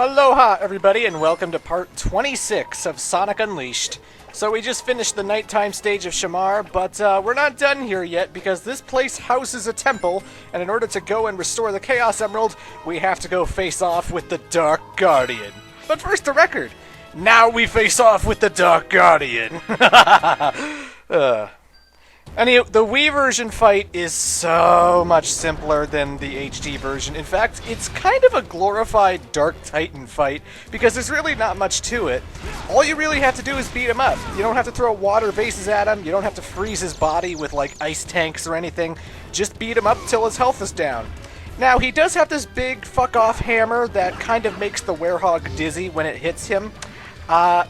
Aloha, everybody, and welcome to part 26 of Sonic Unleashed. So we just finished the nighttime stage of Shamar, but we're not done here yet because this place houses a temple, and in order to go and restore the Chaos Emerald, we have to go face off with the Dark Guardian. But first, the record. Now we face off with the Dark Guardian. Anyway, the Wii version fight is so much simpler than the HD version. In fact, it's kind of a glorified Dark Titan fight, because there's really not much to it. All you really have to do is beat him up. You don't have to throw water bases at him, you don't have to freeze his body with, like, ice tanks or anything. Just beat him up till his health is down. Now, he does have this big fuck-off hammer that kind of makes the werehog dizzy when it hits him.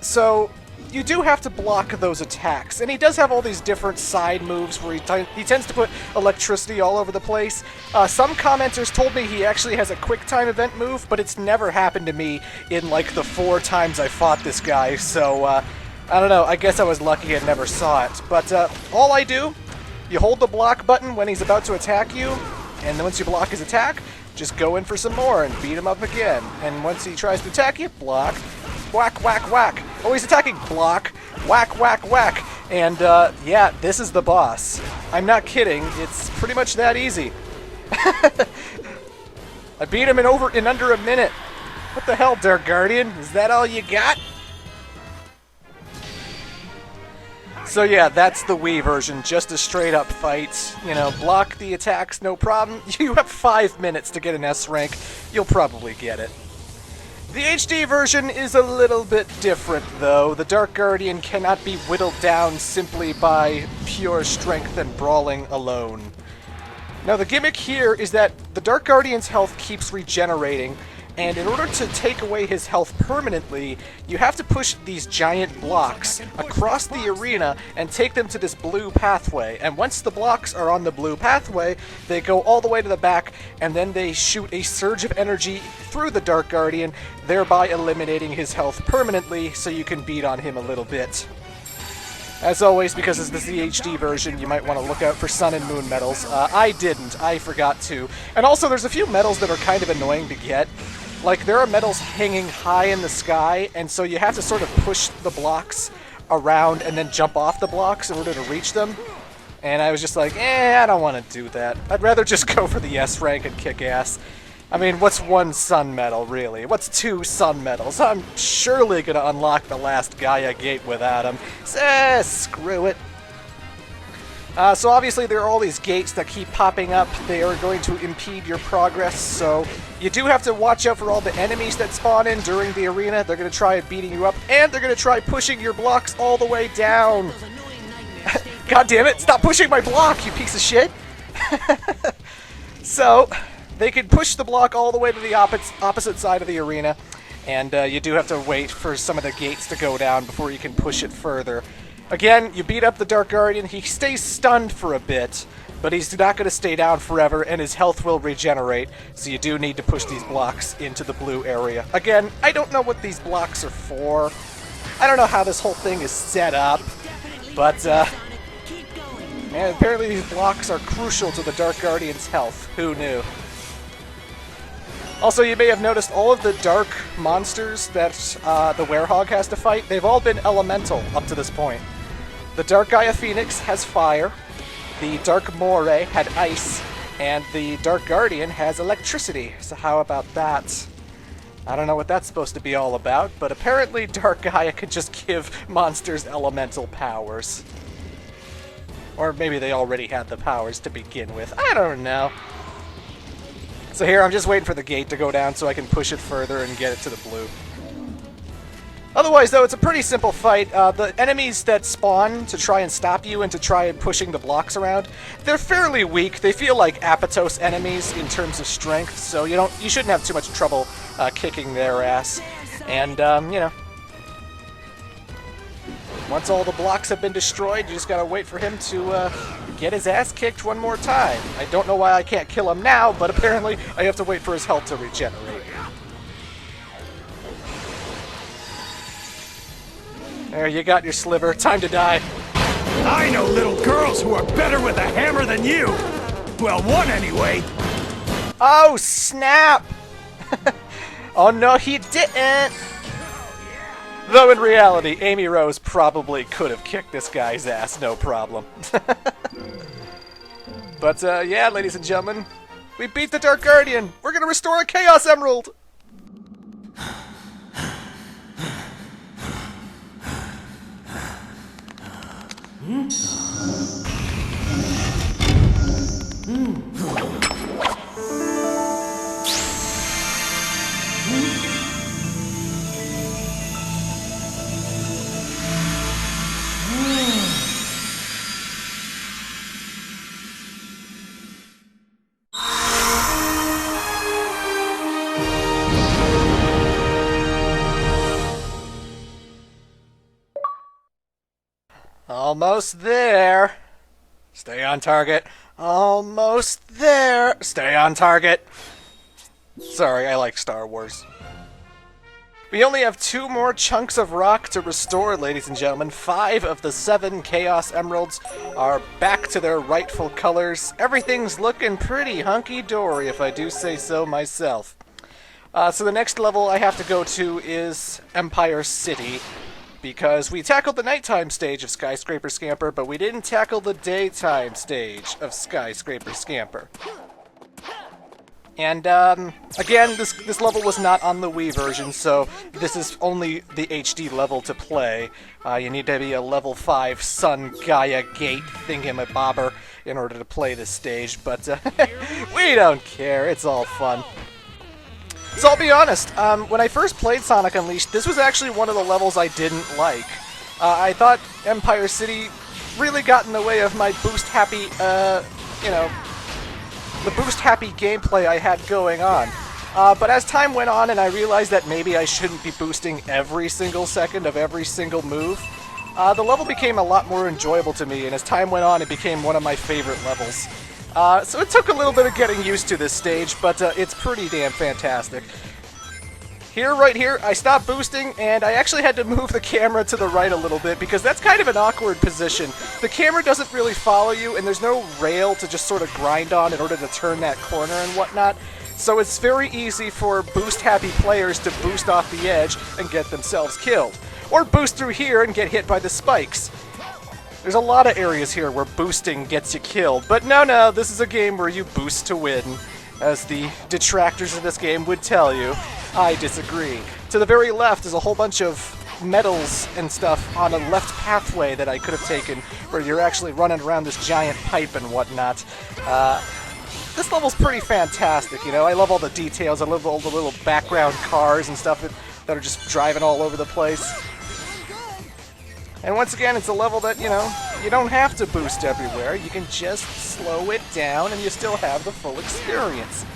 So you do have to block those attacks, and he does have all these different side moves where he tends to put electricity all over the place. Some commenters told me he actually has a quick time event move, but it's never happened to me in like the 4 times I fought this guy, so I don't know, I guess I was lucky and never saw it. But all I do, you hold the block button when he's about to attack you, and then once you block his attack, just go in for some more and beat him up again. And once he tries to attack you, block, whack, whack, whack. Oh, he's attacking. Block, whack, whack, whack. And, yeah, this is the boss. I'm not kidding. It's pretty much that easy. I beat him in under a minute. What the hell, Dark Guardian? Is that all you got? So yeah, that's the Wii version. Just a straight-up fight. You know, block the attacks, no problem. You have 5 minutes to get an S rank. You'll probably get it. The HD version is a little bit different, though. The Dark Guardian cannot be whittled down simply by pure strength and brawling alone. Now, the gimmick here is that the Dark Guardian's health keeps regenerating, and in order to take away his health permanently, you have to push these giant blocks across the arena and take them to this blue pathway. And once the blocks are on the blue pathway, they go all the way to the back, and then they shoot a surge of energy through the Dark Guardian, thereby eliminating his health permanently, so you can beat on him a little bit. As always, because this is the HD version, you might want to look out for Sun and Moon medals. I didn't. I forgot to. And also, there's a few medals that are kind of annoying to get. Like, there are medals hanging high in the sky, and so you have to sort of push the blocks around and then jump off the blocks in order to reach them. And I was just like, I don't want to do that. I'd rather just go for the S rank and kick ass. I mean, what's 1 sun medal, really? What's 2 sun medals? I'm surely gonna unlock the last Gaia Gate without him. Screw it. So obviously there are all these gates that keep popping up. They are going to impede your progress, so you do have to watch out for all the enemies that spawn in during the arena. They're going to try beating you up, and they're going to try pushing your blocks all the way down. God damn it, stop pushing my block, you piece of shit! So, they can push the block all the way to the opposite side of the arena, and you do have to wait for some of the gates to go down before you can push it further. Again, you beat up the Dark Guardian, he stays stunned for a bit, but he's not going to stay down forever, and his health will regenerate, so you do need to push these blocks into the blue area. Again, I don't know what these blocks are for. I don't know how this whole thing is set up, but, man, apparently these blocks are crucial to the Dark Guardian's health. Who knew? Also, you may have noticed all of the dark monsters that the werehog has to fight, they've all been elemental up to this point. The Dark Gaia Phoenix has fire, the Dark Moray had ice, and the Dark Guardian has electricity. So how about that? I don't know what that's supposed to be all about, but apparently Dark Gaia could just give monsters elemental powers. Or maybe they already had the powers to begin with. I don't know. So here, I'm just waiting for the gate to go down so I can push it further and get it to the blue. Otherwise, though, it's a pretty simple fight. The enemies that spawn to try and stop you and to try and pushing the blocks around, they're fairly weak. They feel like Apatos enemies in terms of strength, so you shouldn't have too much trouble kicking their ass. And, you know, once all the blocks have been destroyed, you just gotta wait for him to get his ass kicked one more time. I don't know why I can't kill him now, but apparently I have to wait for his health to regenerate. There, you got your sliver. Time to die. I know little girls who are better with a hammer than you! Well, one anyway! Oh, snap! Oh no, he didn't! Though in reality, Amy Rose probably could have kicked this guy's ass, no problem. But yeah, ladies and gentlemen, we beat the Dark Guardian! We're gonna restore a Chaos Emerald! Almost there. Stay on target. Almost there. Stay on target. Sorry, I like Star Wars. We only have 2 more chunks of rock to restore, ladies and gentlemen. 5 of the 7 Chaos Emeralds are back to their rightful colors. Everything's looking pretty hunky-dory, if I do say so myself. So the next level I have to go to is Empire City, because we tackled the nighttime stage of Skyscraper Scamper, but we didn't tackle the daytime stage of Skyscraper Scamper. And, again, this level was not on the Wii version, so this is only the HD level to play. You need to be a level 5 Sun Gaia Gate thingamabobber in order to play this stage, but we don't care, it's all fun. So I'll be honest, when I first played Sonic Unleashed, this was actually one of the levels I didn't like. I thought Empire City really got in the way of my boost-happy, the boost-happy gameplay I had going on. But as time went on and I realized that maybe I shouldn't be boosting every single second of every single move, the level became a lot more enjoyable to me, and as time went on, it became one of my favorite levels. So it took a little bit of getting used to this stage, but it's pretty damn fantastic. Right here, I stopped boosting, and I actually had to move the camera to the right a little bit, because that's kind of an awkward position. The camera doesn't really follow you, and there's no rail to just sort of grind on in order to turn that corner and whatnot. So it's very easy for boost-happy players to boost off the edge and get themselves killed. Or boost through here and get hit by the spikes. There's a lot of areas here where boosting gets you killed, but no, this is a game where you boost to win. As the detractors of this game would tell you, I disagree. To the very left is a whole bunch of medals and stuff on a left pathway that I could have taken, where you're actually running around this giant pipe and whatnot. This level's pretty fantastic, you know? I love all the details, I love all the little background cars and stuff that are just driving all over the place. And once again, it's a level that, you know, you don't have to boost everywhere. You can just slow it down and you still have the full experience.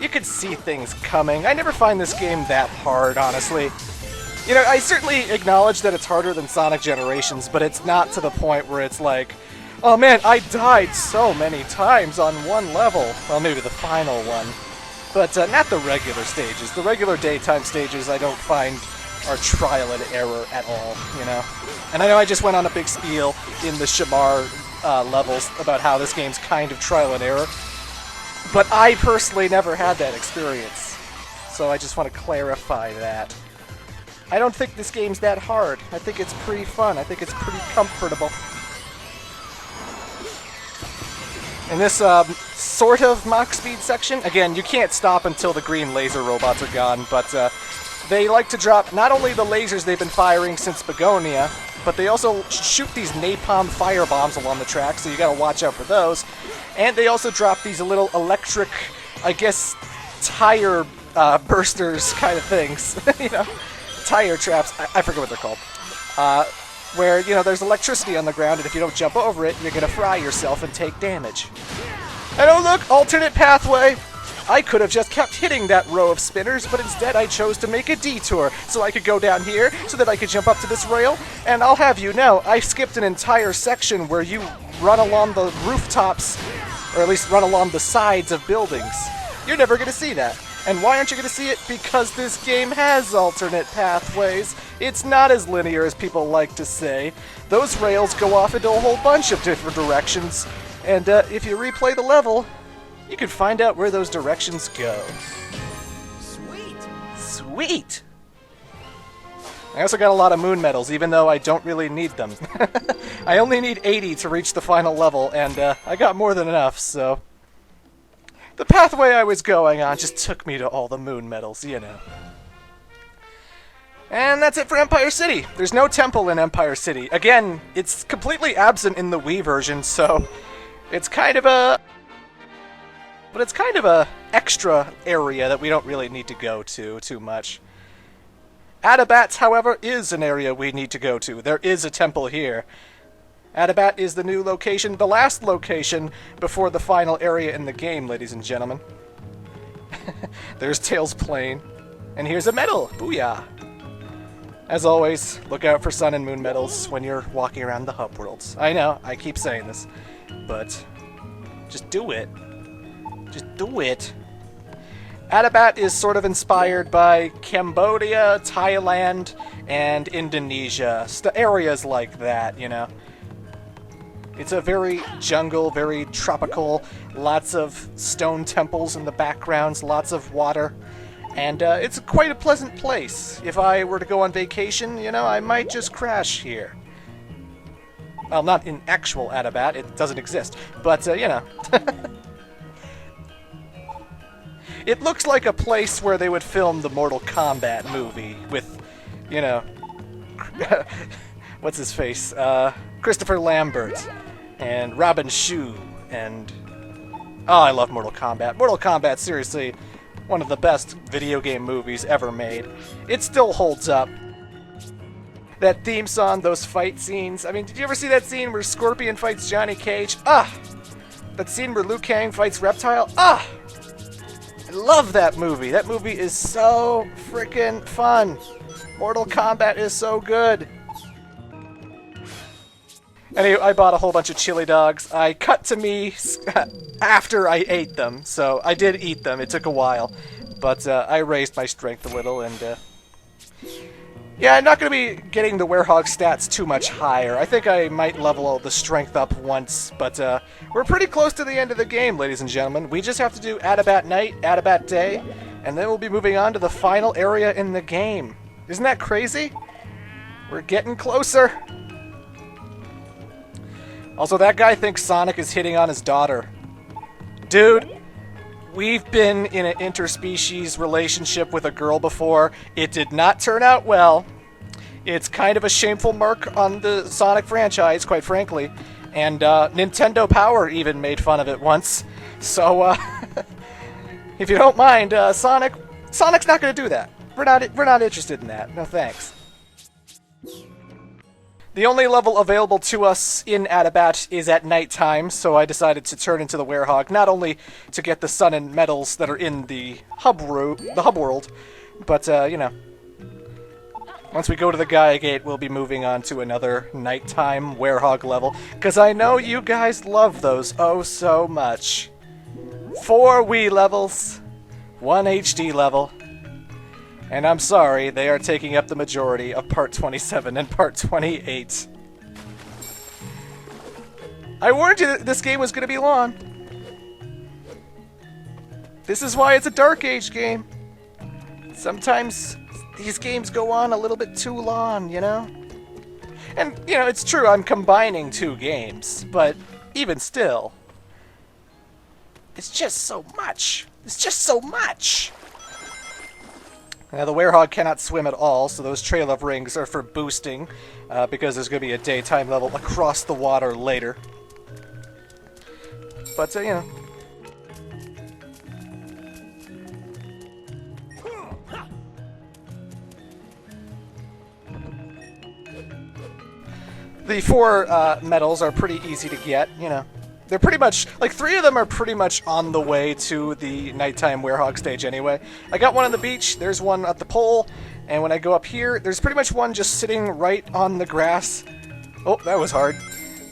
You can see things coming. I never find this game that hard, honestly. You know, I certainly acknowledge that it's harder than Sonic Generations, but it's not to the point where it's like, oh man, I died so many times on one level. Well, maybe the final one. But not the regular stages. The regular daytime stages I don't find are trial and error at all, you know? And I know I just went on a big spiel in the Shamar levels about how this game's kind of trial and error, but I personally never had that experience. So I just want to clarify that. I don't think this game's that hard. I think it's pretty fun. I think it's pretty comfortable. In this sort of Mach Speed section, again, you can't stop until the green laser robots are gone, but they like to drop not only the lasers they've been firing since Begonia, but they also shoot these napalm firebombs along the track, so you gotta watch out for those. And they also drop these little electric, I guess, tire bursters kind of things. You know, tire traps. I forget what they're called. Where, you know, there's electricity on the ground, and if you don't jump over it, you're gonna fry yourself and take damage. And oh look, alternate pathway! I could have just kept hitting that row of spinners, but instead I chose to make a detour, so I could go down here, so that I could jump up to this rail, and I'll have you know, I skipped an entire section where you run along the rooftops, or at least run along the sides of buildings. You're never going to see that. And why aren't you going to see it? Because this game has alternate pathways. It's not as linear as people like to say. Those rails go off into a whole bunch of different directions, and if you replay the level, you can find out where those directions go. Sweet. Sweet! I also got a lot of moon medals, even though I don't really need them. I only need 80 to reach the final level, and I got more than enough, so... The pathway I was going on just took me to all the moon medals, you know. And that's it for Empire City. There's no temple in Empire City. Again, it's completely absent in the Wii version, so it's kind of a... But it's kind of a extra area that we don't really need to go to too much. Adabat, however, is an area we need to go to. There is a temple here. Adabat is the new location, the last location before the final area in the game, ladies and gentlemen. There's Tails' plane. And here's a medal. Booyah! As always, look out for sun and moon medals when you're walking around the hub worlds. I know, I keep saying this, but just do it. Just do it. Adabat is sort of inspired by Cambodia, Thailand, and Indonesia. Areas like that, you know. It's a very jungle, very tropical, lots of stone temples in the backgrounds, lots of water. And it's quite a pleasant place. If I were to go on vacation, you know, I might just crash here. Well, not in actual Adabat, it doesn't exist. But, you know. It looks like a place where they would film the Mortal Kombat movie with, you know, what's his face? Christopher Lambert and Robin Shou and... Oh, I love Mortal Kombat. Mortal Kombat, seriously, one of the best video game movies ever made. It still holds up. That theme song, those fight scenes. I mean, did you ever see that scene where Scorpion fights Johnny Cage? Ah! That scene where Liu Kang fights Reptile? Ah! I love that movie. That movie is so freaking fun. Mortal Kombat is so good. Anyway, I bought a whole bunch of chili dogs. I cut to me after I ate them, so I did eat them. It took a while, but I raised my strength a little, and yeah, I'm not going to be getting the werehog stats too much higher. I think I might level the strength up once, but we're pretty close to the end of the game, ladies and gentlemen. We just have to do Adabat Night, Adabat Day, and then we'll be moving on to the final area in the game. Isn't that crazy? We're getting closer. Also, that guy thinks Sonic is hitting on his daughter. Dude, we've been in an interspecies relationship with a girl before. It did not turn out well. It's kind of a shameful mark on the Sonic franchise, quite frankly. And Nintendo Power even made fun of it once. So, if you don't mind, Sonic's not going to do that. We're not interested in that. No thanks. The only level available to us in Adabat is at nighttime, so I decided to turn into the werehog, not only to get the sun and medals that are in the hub world, but, you know, once we go to the Gaia Gate, we'll be moving on to another nighttime werehog level, because I know you guys love those oh so much. 4 Wii levels, 1 HD level. And I'm sorry, they are taking up the majority of Part 27 and Part 28. I warned you that this game was going to be long. This is why it's a Dark Age game. Sometimes these games go on a little bit too long, you know? And, you know, it's true, I'm combining 2 games, but even still, it's just so much. It's just so much. Now, the werehog cannot swim at all, so those trail of rings are for boosting, because there's going to be a daytime level across the water later. But, you know. The 4 medals are pretty easy to get, you know. They're pretty much, like 3 of them are pretty much on the way to the nighttime werehog stage anyway. I got one on the beach, there's one at the pole, and when I go up here, there's pretty much one just sitting right on the grass. Oh, that was hard.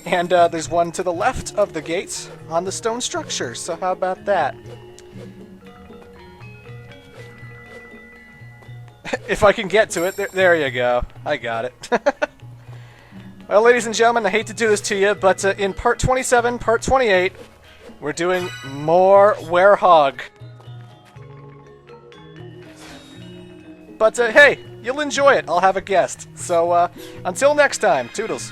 And there's one to the left of the gate on the stone structure, so how about that? If I can get to it, there you go. I got it. Well, ladies and gentlemen, I hate to do this to you, but in Part 27, Part 28, we're doing more werehog. But hey, you'll enjoy it. I'll have a guest. So until next time, toodles.